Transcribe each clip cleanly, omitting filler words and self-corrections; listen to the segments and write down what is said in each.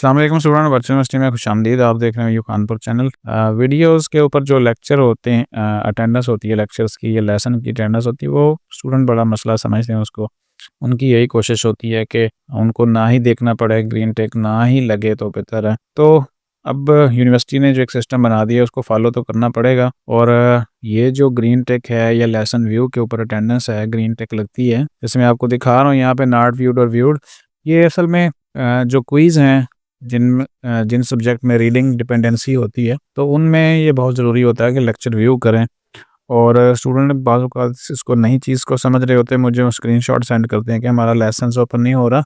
अस्सलाम वालेकुम student, virtual university में खुशामदीद। आप देख रहे हैं यू कानपुर चैनल। वीडियोस के ऊपर जो लेक्चर होते हैं, अटेंडेंस होती है लेक्चर्स की या लेसन की अटेंडेंस होती है, वो स्टूडेंट बड़ा मसला समझते हैं उसको। उनकी यही कोशिश होती है कि उनको ना ही देखना पड़े, ग्रीन टिक ना ही लगे तो बेहतर है। तो अब यूनिवर्सिटी ने जो एक सिस्टम बना दिया है उसको फॉलो तो करना पड़ेगा। और ये जो ग्रीन टिक है या लेसन व्यू के ऊपर अटेंडेंस है, ग्रीन टिक लगती है, जैसे मैं आपको दिखा रहा हूँ यहाँ पे नॉट व्यूड और व्यूड। ये असल में जो क्विज़ हैं जिन सब्जेक्ट में रीडिंग डिपेंडेंसी होती है, तो उनमें ये बहुत ज़रूरी होता है कि लेक्चर व्यू करें। और स्टूडेंट बाज़ औक़ात इसको नई चीज़ को समझ रहे होते हैं, मुझे वो स्क्रीनशॉट सेंड करते हैं कि हमारा लेसन्स ओपन नहीं हो रहा,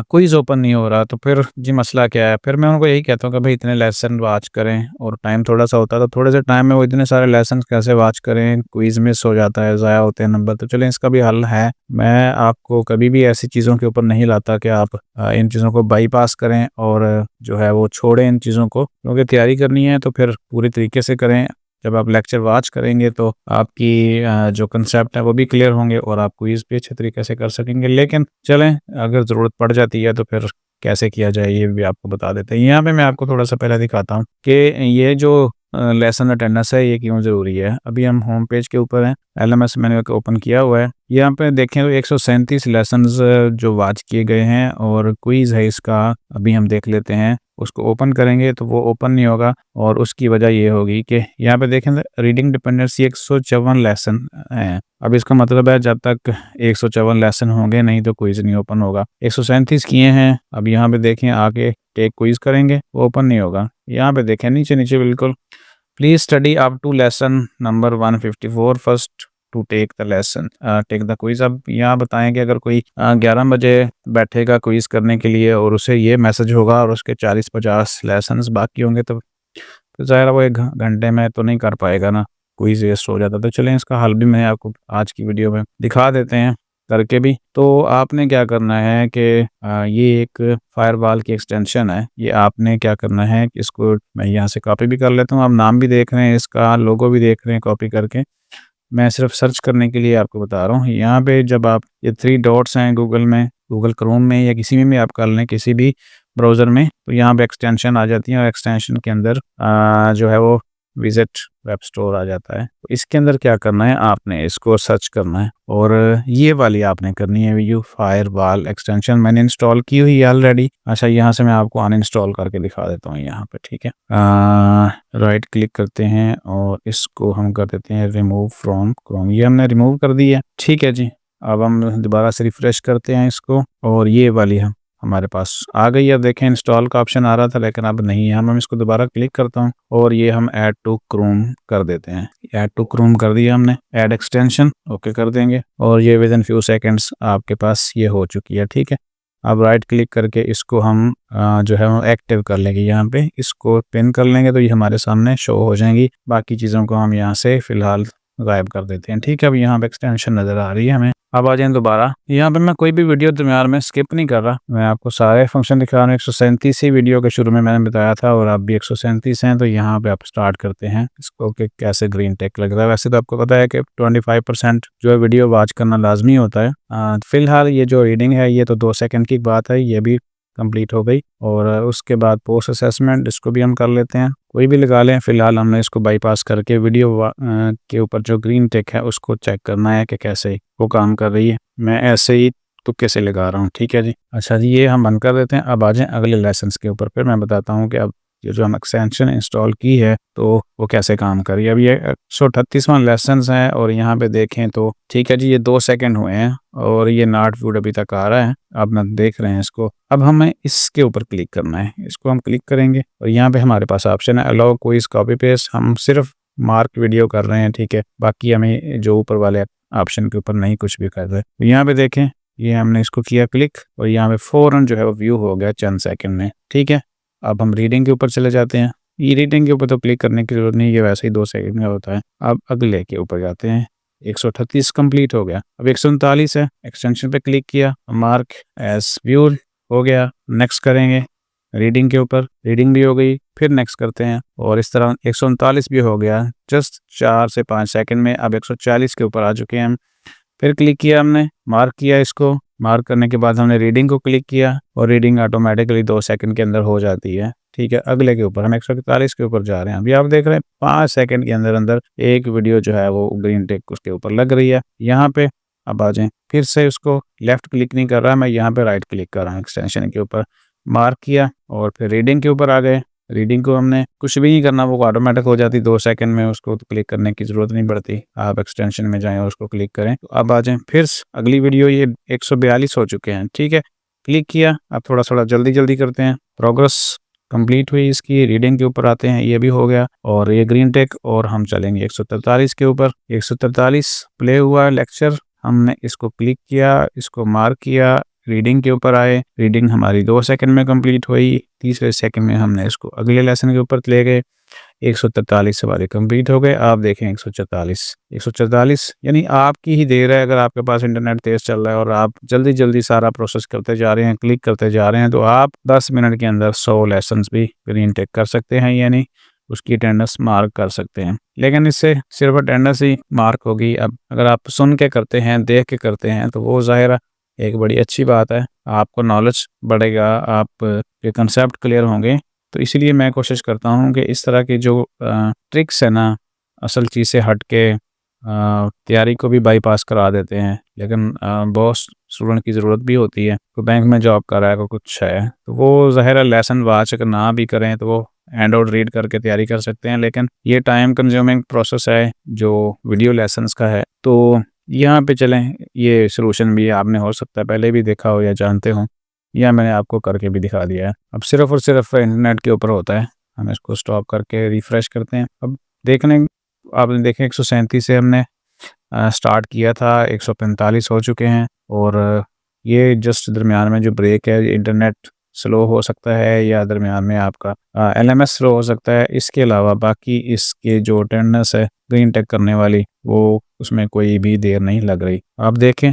क्विज़ ओपन नहीं हो रहा। तो फिर जी मसला क्या है? फिर मैं उनको यही कहता हूँ कि भाई इतने लेसन वॉच करें, और टाइम थोड़ा-सा होता है तो थोड़े से टाइम में वो इतने सारे लेसन्स कैसे वॉच करें? क्विज़ मिस हो जाता है, ज़ाया होते हैं नंबर। तो चलें इसका भी हल है। मैं आपको कभी भी ऐसी चीज़ों के ऊपर नहीं लाता कि आप इन चीज़ों को बाईपास करें और जो है वो छोड़ें इन चीज़ों को, क्योंकि तैयारी करनी है तो फिर पूरी तरीके से करें। जब आप लेक्चर वॉच करेंगे तो आपकी जो कंसेप्ट है वो भी क्लियर होंगे और आप क्विज़ भी अच्छे तरीके से कर सकेंगे। लेकिन चलें, अगर ज़रूरत पड़ जाती है तो फिर कैसे किया जाए ये भी आपको बता देते हैं। यहाँ पे मैं आपको थोड़ा-सा पहले दिखाता हूँ कि ये जो लेसन अटेंडेंस है ये क्यों ज़रूरी है। अभी हम होम पेज के ऊपर हैं, एलएमएस मैंने ओपन किया हुआ है। यहाँ पे देखें तो 137 लेसन्स जो वॉच किए गए हैं और क्विज़ है इसका, अभी हम देख लेते हैं। उसको ओपन करेंगे तो वो ओपन नहीं होगा, और उसकी वजह ये होगी कि यहाँ पे देखें तो रीडिंग डिपेंडेंसी 154 लेसन हैं। अब इसका मतलब है जब तक 154 लेसन होंगे नहीं तो क्विज़ नहीं ओपन होगा। 137 किए हैं, अब यहाँ पे देखें आगे टेक क्विज़ करेंगे, वो ओपन नहीं होगा। यहाँ पे देखें नीचे बिल्कुल, please study up to lesson number 154 first to take the lesson, take the quiz. अब यहाँ बताएं कि अगर कोई 11 बजे बैठेगा क्विज करने के लिए और उसे ये मैसेज होगा और उसके 40-50 लेसन्स बाकी होंगे, तो ज़ाहिर है वो 1 घंटे में तो नहीं कर पाएगा ना, क्विज वेस्ट हो जाता। तो चलें इसका हल भी मैं आपको आज की वीडियो में दिखा देते हैं करके भी। तो आपने क्या करना है कि ये एक फायरवॉल की एक्सटेंशन है, ये आपने क्या करना है कि इसको मैं यहाँ से कॉपी भी कर लेता हूँ। आप नाम भी देख रहे हैं, इसका लोगो भी देख रहे हैं कॉपी करके। मैं सिर्फ सर्च करने के लिए आपको बता रहा हूँ। यहाँ पे जब आप ये 3 डॉट्स हैं गूगल में, गूगल क्रोम में या किसी में भी आप कर लें, किसी भी ब्राउज़र में, तो यहाँ पे एक्सटेंशन आ जाती है और एक्सटेंशन के अंदर जो है वो विजिट वेब स्टोर आ जाता है। तो इसके अंदर क्या करना है, आपने इसको सर्च करना है और ये वाली आपने करनी है व्यू फायरवॉल एक्सटेंशन। मैंने इंस्टॉल की हुई है ऑलरेडी। अच्छा, यहाँ से मैं आपको अनइंस्टॉल करके दिखा देता हूँ यहाँ पे, ठीक है। राइट क्लिक करते हैं और इसको हम कर देते हैं रिमूव फ्रॉम क्रोम। ये हमने रिमूव कर दी है, ठीक है जी। अब हम दोबारा से रिफ्रेश करते हैं इसको और ये वाली हमारे पास आ गई है। देखें इंस्टॉल का ऑप्शन आ रहा था लेकिन अब नहीं है। हम इसको दोबारा क्लिक करता हूँ और ये हम ऐड टू क्रोम कर देते हैं। ऐड टू क्रोम कर दिया हमने, ऐड एक्सटेंशन ओके कर देंगे और ये विद इन फ्यू सेकेंड्स आपके पास ये हो चुकी है, ठीक है। अब राइट क्लिक करके इसको हम जो है वो एक्टिव कर लेंगे। यहाँ पे इसको पिन कर लेंगे तो ये हमारे सामने शो हो जाएंगी। बाकी चीज़ों को हम यहाँ से फ़िलहाल गायब कर देते हैं, ठीक है। अब यहाँ पे एक्सटेंशन नज़र आ रही है हमें। अब आ जाएं दोबारा। यहाँ पे मैं कोई भी वीडियो दरम्यान में स्किप नहीं कर रहा, मैं आपको सारे फंक्शन दिखा रहा हूँ। 137 ही वीडियो के शुरू में मैंने बताया था और अब भी 137 हैं। तो यहाँ पे आप स्टार्ट करते हैं इसको कि कैसे ग्रीन टिक लग रहा है। वैसे तो आपको पता है कि 25% जो है वीडियो वॉच करना लाजमी होता है। फिलहाल ये जो रीडिंग है ये तो 2 सेकंड की बात है, ये भी कंप्लीट हो गई। और उसके बाद पोस्ट असेसमेंट, इसको भी हम कर लेते हैं, कोई भी लगा लें। फ़िलहाल हमने इसको बाईपास करके वीडियो के ऊपर जो ग्रीन टिक है उसको चेक करना है कि कैसे वो काम कर रही है। मैं ऐसे ही तुक्के से लगा रहा हूँ, ठीक है जी। अच्छा जी, ये हम बंद कर देते हैं। अब आ जाएँ अगले लेसन्स के ऊपर, फिर मैं बताता हूँ कि अब ये जो हम एक्सटेंशन इंस्टॉल की है तो वो कैसे काम कर रही है। अब ये 138वां लेसन्स है और यहाँ पे देखें तो ठीक है जी, ये 2 सेकंड हुए हैं और ये नॉट व्यूड अभी तक आ रहा है। अब हम देख रहे हैं इसको। अब हमें इसके ऊपर क्लिक करना है, इसको हम क्लिक करेंगे और यहाँ पे हमारे पास ऑप्शन है अलाउ क्विज कॉपी पेस्ट। हम सिर्फ मार्क वीडियो कर रहे हैं, ठीक है। बाकी हमें जो ऊपर वाले ऑप्शन के ऊपर नहीं कुछ भी कर रहे। तो यहाँ पे देखें, ये हमने इसको किया क्लिक और यहाँ पे फ़ौरन जो है वो व्यू हो गया चंद सेकंड में, ठीक है। अब हम रीडिंग के ऊपर चले जाते हैं। ई रीडिंग के ऊपर तो क्लिक करने की ज़रूरत नहीं, ये वैसे ही 2 सेकंड में होता है। अब अगले के ऊपर जाते हैं। 138 कंप्लीट हो गया, अब 139 है। एक्सटेंशन पे क्लिक किया, मार्क एज व्यूड हो गया। नेक्स्ट करेंगे रीडिंग के ऊपर, रीडिंग भी हो गई, फिर नेक्स्ट करते हैं और इस तरह 139 भी हो गया जस्ट 4 से 5 सेकंड में। अब 140 के ऊपर आ चुके हैं हम। फिर क्लिक किया हमने, मार्क किया इसको, मार्क करने के बाद हमने रीडिंग को क्लिक किया और रीडिंग ऑटोमेटिकली 2 सेकंड के अंदर हो जाती है। ठीक है, अगले के ऊपर हम 141 के ऊपर जा रहे हैं। अभी आप देख रहे हैं 5 सेकंड के अंदर अंदर एक वीडियो जो है वो ग्रीन टिक उसके ऊपर लग रही है। यहाँ पे अब आ जाएं, फिर से उसको लेफ्ट क्लिक नहीं कर रहा, मैं यहाँ पे राइट क्लिक कर रहा हूँ, एक्सटेंशन के ऊपर मार्क किया और फिर रीडिंग के ऊपर आ गए। रीडिंग को हमने कुछ भी नहीं करना, वो ऑटोमेटिक हो जाती 2 सेकंड में, उसको क्लिक करने की ज़रूरत नहीं पड़ती। आप एक्सटेंशन में जाएं और उसको क्लिक करें। तो अब आ जाएं फिर अगली वीडियो, ये 142 हो चुके हैं। ठीक है, क्लिक किया। अब थोड़ा थोड़ा जल्दी करते हैं। प्रोग्रेस कंप्लीट हुई इसकी। रीडिंग के ऊपर आते हैं, ये भी हो गया और ये ग्रीन टिक, और हम चलेंगे 143 के ऊपर। 143 प्ले हुआ लेक्चर, हमने इसको क्लिक किया, इसको मार्क किया, रीडिंग के ऊपर आए। रीडिंग हमारी 2 सेकंड में कंप्लीट हुई। तीसरे सेकंड में हमने इसको अगले लेसन के ऊपर ले गए। 143 हमारे कंप्लीट हो गए। आप देखें 144 यानी आपकी ही देर है। अगर आपके पास इंटरनेट तेज़ चल रहा है और आप जल्दी सारा प्रोसेस करते जा रहे हैं, क्लिक करते जा रहे हैं, तो आप 10 मिनट के अंदर 100 लेसन्स भी ग्रीन टिक कर सकते हैं, यानी उसकी अटेंडेंस मार्क कर सकते हैं। लेकिन इससे सिर्फ अटेंडेंस ही मार्क होगी। अब अगर आप सुन के करते हैं, देख के करते हैं, तो वो ज़ाहिर एक बड़ी अच्छी बात है। आपको नॉलेज बढ़ेगा, आप के कंसेप्ट क्लियर होंगे। तो इसीलिए मैं कोशिश करता हूँ कि इस तरह के जो ट्रिक्स है ना, असल चीज़ से हट के तैयारी को भी बाईपास करा देते हैं। लेकिन बहुत स्टूडेंट की ज़रूरत भी होती है, कोई बैंक में जॉब कर रहा है, कोई कुछ है, तो वो ज़ाहिर लेसन वाच अगर ना भी करें तो वो हैंड आउट रीड करके तैयारी कर सकते हैं। लेकिन ये टाइम कंज्यूमिंग प्रोसेस है जो वीडियो लेसन्स का है। तो यहाँ पे चलें, ये सलूशन भी आपने हो सकता है पहले भी देखा हो या जानते हो, या मैंने आपको करके भी दिखा दिया है। अब सिर्फ और सिर्फ इंटरनेट के ऊपर होता है। हम इसको स्टॉप करके रिफ़्रेश करते हैं। अब देखने आपने देखें 137 से हमने स्टार्ट किया था, 145 हो चुके हैं और ये जस्ट दरमियान में जो ब्रेक है, इंटरनेट स्लो हो सकता है या दरमियान में आपका एलएमएस स्लो हो सकता है। इसके अलावा बाकी इसके जो अटेंडेंस है ग्रीन टिक करने वाली, वो उसमें कोई भी देर नहीं लग रही। आप देखें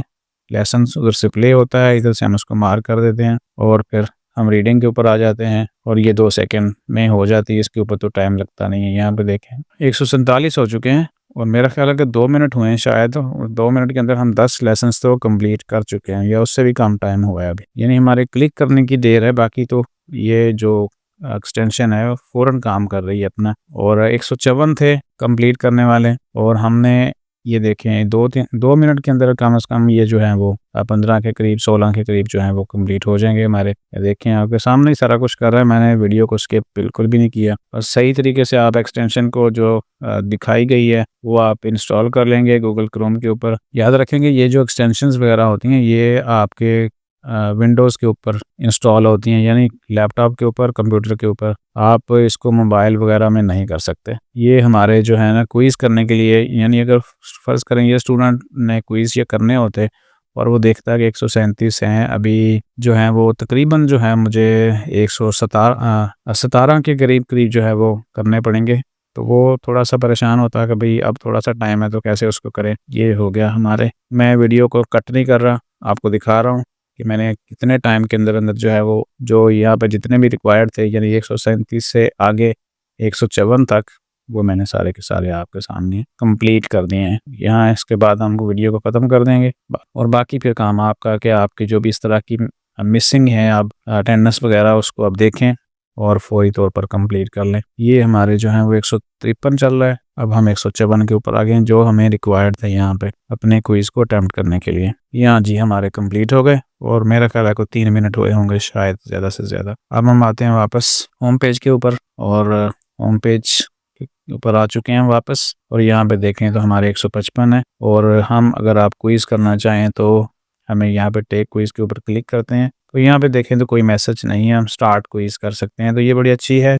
लेसन उधर से प्ले होता है, इधर से हम उसको मार्क कर देते हैं और फिर हम रीडिंग के ऊपर आ जाते हैं और ये 2 सेकंड में हो जाती है। इसके ऊपर तो टाइम लगता नहीं है। यहाँ पे देखें 147 हो चुके हैं और मेरा ख्याल है कि 2 मिनट हुए हैं शायद, और 2 मिनट के अंदर हम 10 लेसन्स तो कंप्लीट कर चुके हैं या उससे भी कम टाइम हुआ है अभी। यानी हमारे क्लिक करने की देर है, बाकी तो ये जो एक्सटेंशन है वो फ़ौरन काम कर रही है अपना। और 154 थे कंप्लीट करने वाले और हमने ये देखें 2 मिनट के अंदर कम से कम ये जो है वो 15 के करीब 16 के करीब जो है वो कंप्लीट हो जाएंगे हमारे। देखें आपके सामने ही सारा कुछ कर रहा है, मैंने वीडियो को स्किप बिल्कुल भी नहीं किया। और सही तरीके से आप एक्सटेंशन को जो दिखाई गई है वो आप इंस्टॉल कर लेंगे गूगल क्रोम के ऊपर। याद रखेंगे ये जो एक्सटेंशंस वगैरह होती हैं ये आपके विंडोज़ के ऊपर इंस्टॉल होती हैं, यानी लैपटॉप के ऊपर, कंप्यूटर के ऊपर। आप इसको मोबाइल वगैरह में नहीं कर सकते। ये हमारे जो है ना क्विज़ करने के लिए, यानी अगर फ़र्ज़ करें ये स्टूडेंट ने क्विज़ ये करने होते और वो देखता है कि 137 हैं, अभी जो है वो तकरीबन जो है मुझे 117 के करीब जो है वो करने पड़ेंगे, तो वो थोड़ा सा परेशान होता है कि भाई अब थोड़ा सा टाइम है तो कैसे उसको करें। ये हो गया हमारे। मैं वीडियो को कट नहीं कर रहा, आपको दिखा रहा हूँ कि मैंने कितने टाइम के अंदर जो है वो जो यहाँ पे जितने भी रिक्वायर्ड थे, यानी 137 से आगे 154 तक, वो मैंने सारे के सारे आपके सामने कंप्लीट कर दिए हैं। यहाँ इसके बाद हम वीडियो को ख़त्म कर देंगे और बाकी फिर काम आपका कि आपकी जो भी इस तरह की मिसिंग है आप अटेंडेंस वगैरह उसको आप देखें और फौरी तौर पर कंप्लीट कर लें। ये हमारे जो हैं वो 153 चल रहा है। अब हम 154 के ऊपर आ गए हैं जो हमें रिक्वायर्ड थे यहाँ पे अपने क्विज़ को अटेम्प्ट करने के लिए। यहाँ जी हमारे कंप्लीट हो गए और मेरा ख्याल है को 3 मिनट हुए होंगे शायद ज़्यादा से ज़्यादा। अब हम आते हैं वापस होम पेज के ऊपर और होम पेज के ऊपर आ चुके हैं वापस और यहाँ पे देखें तो हमारे 155 है और हम अगर आप क्विज़ करना चाहें तो हमें यहाँ पे टेक क्विज़ के ऊपर क्लिक करते हैं तो यहाँ पे देखें तो कोई मैसेज नहीं है, हम स्टार्ट क्विज़ कर सकते हैं। तो ये बड़ी अच्छी है।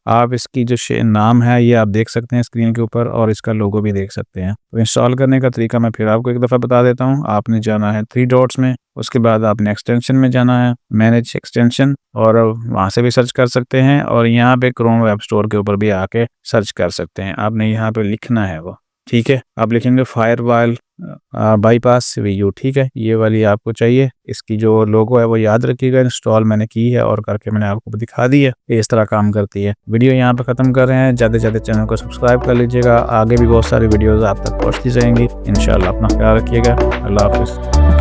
आप इसकी जो नाम है ये आप देख सकते हैं स्क्रीन के ऊपर और इसका लोगो भी देख सकते हैं। तो इंस्टॉल करने का तरीका मैं फिर आपको एक दफ़ा बता देता हूँ। आपने जाना है 3 डॉट्स में, उसके बाद आपने एक्सटेंशन में जाना है, मैनेज एक्सटेंशन, और वहाँ से भी सर्च कर सकते हैं और यहाँ पे क्रोम वेब स्टोर के ऊपर भी आके सर्च कर सकते हैं। आपने यहाँ पे लिखना है वो, ठीक है, आप लिखेंगे फायरवॉल बाईपास वीयू, ठीक है, ये वाली आपको चाहिए। इसकी जो लोगो है वो याद रखिएगा, इंस्टॉल मैंने की है और करके मैंने आपको दिखा दी है, इस तरह काम करती है। वीडियो यहाँ पे ख़त्म कर रहे हैं। ज़्यादा से ज़्यादा चैनल को सब्सक्राइब कर लीजिएगा, आगे भी बहुत सारी वीडियोज़ आप तक पहुँचती जाएंगी। इंशाल्लाह अपना ख्याल रखिएगा। अल्लाह हाफ़िज़।